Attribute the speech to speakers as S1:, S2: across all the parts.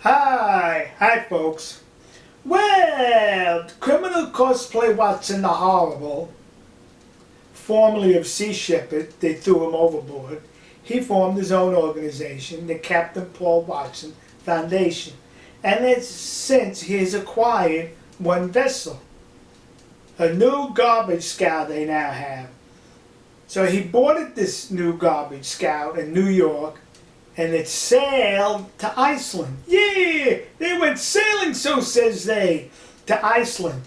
S1: Hi folks. Well, criminal Cosplay Watson the Horrible, formerly of Sea Shepherd, they threw him overboard. He formed his own organization, the Captain Paul Watson Foundation, and since he has acquired one vessel, a new garbage scow they now have. So he boarded this new garbage scow in New York, and it sailed to Iceland. Yeah, they went sailing, so says they, to Iceland.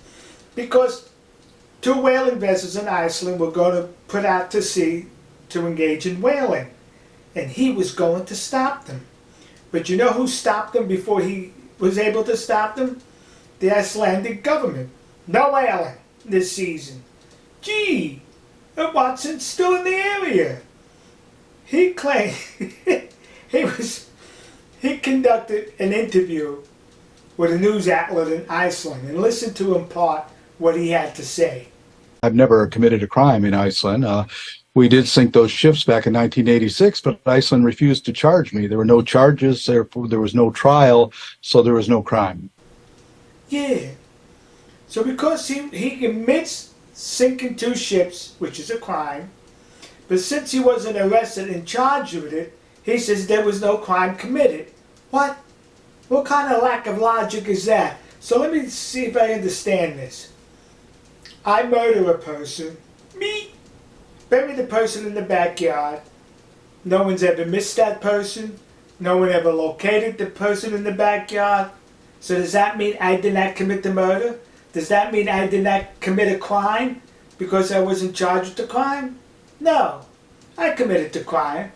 S1: Because two whaling vessels in Iceland were going to put out to sea to engage in whaling. And he was going to stop them. But you know who stopped them before he was able to stop them? The Icelandic government. No whaling this season. Gee, Watson's still in the area. He claimed he conducted an interview with a news outlet in Iceland, and listened to in part what he had to say.
S2: I've never committed a crime in Iceland. We did sink those ships back in 1986, but Iceland refused to charge me. There were no charges, there was no trial, so there was no crime.
S1: Yeah. So because he admits sinking two ships, which is a crime, but since he wasn't arrested and charged with it, he says there was no crime committed. What? What kind of lack of logic is that? So let me see if I understand this. I murder a person. Me? Bury the person in the backyard. No one's ever missed that person. No one ever located the person in the backyard. So does that mean I did not commit the murder? Does that mean I did not commit a crime because I wasn't charged with the crime? No. I committed the crime.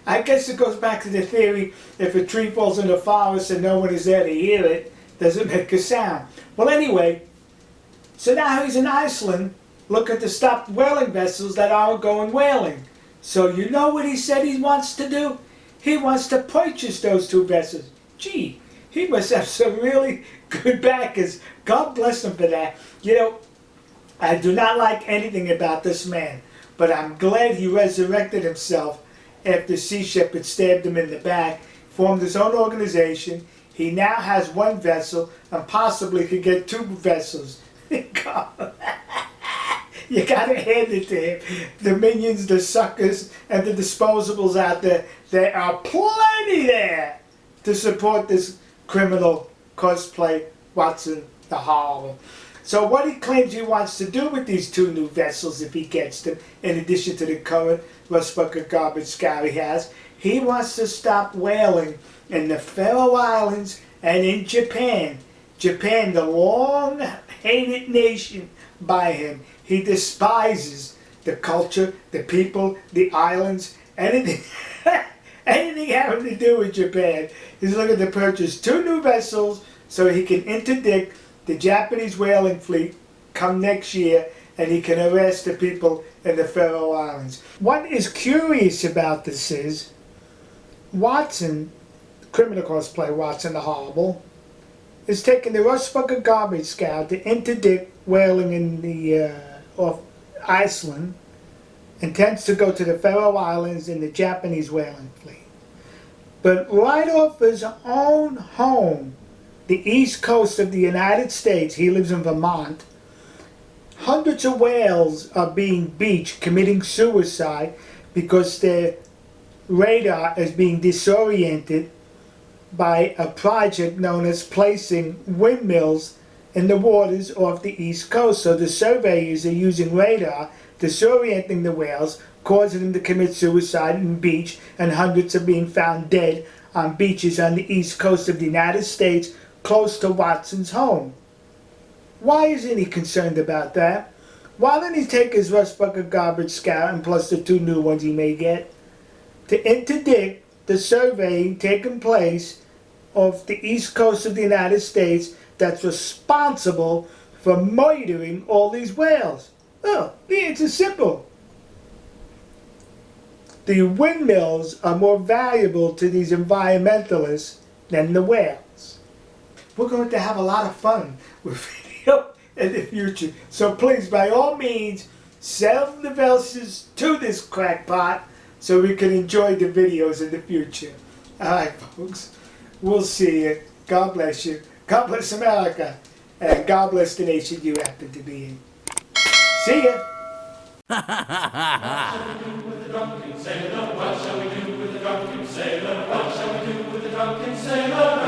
S1: I guess it goes back to the theory, if a tree falls in the forest and no one is there to hear it, doesn't make a sound. Well, anyway, so now he's in Iceland looking to stop whaling vessels that aren't going whaling. So you know what he said he wants to do? He wants to purchase those two vessels. Gee, he must have some really good backers. God bless him for that. You know, I do not like anything about this man, but I'm glad he resurrected himself after Sea Shepherd stabbed him in the back, formed his own organization. He now has one vessel and possibly could get two vessels. God. You gotta hand it to him. The minions, the suckers, and the disposables out there, there are plenty there to support this criminal Cosplay Watson the Horrible. So what he claims he wants to do with these two new vessels, if he gets them, in addition to the current rust bucket garbage scow he has, he wants to stop whaling in the Faroe Islands and in Japan. Japan, the long-hated nation by him. He despises the culture, the people, the islands, anything, anything having to do with Japan. He's looking to purchase two new vessels so he can interdict the Japanese whaling fleet come next year, and he can arrest the people in the Faroe Islands. What is curious about this is Watson, criminal Cosplay Watson the Horrible, is taking the rust bucket garbage scow to interdict whaling in the off Iceland, intends to go to the Faroe Islands in the Japanese whaling fleet. But right off his own home, the east coast of the United States, he lives in Vermont, hundreds of whales are being beached, committing suicide because their radar is being disoriented by a project known as placing windmills in the waters off the east coast. So the surveyors are using radar, disorienting the whales, causing them to commit suicide and beach, and hundreds are being found dead on beaches on the east coast of the United States, close to Watson's home. Why isn't he concerned about that? Why don't he take his rust bucket garbage scow, and plus the two new ones he may get, to interdict the surveying taking place of the east coast of the United States that's responsible for murdering all these whales? Oh, the answer's simple. The windmills are more valuable to these environmentalists than the whales. We're going to have a lot of fun with video in the future. So please, by all means, sell the vessels to this crackpot so we can enjoy the videos in the future. Alright, folks. We'll see you. God bless you. God bless America. And God bless the nation you happen to be in. See ya.
S3: What shall we do with the drunken sailor? What shall we do with the drunken sailor? What shall we do with the drunken sailor?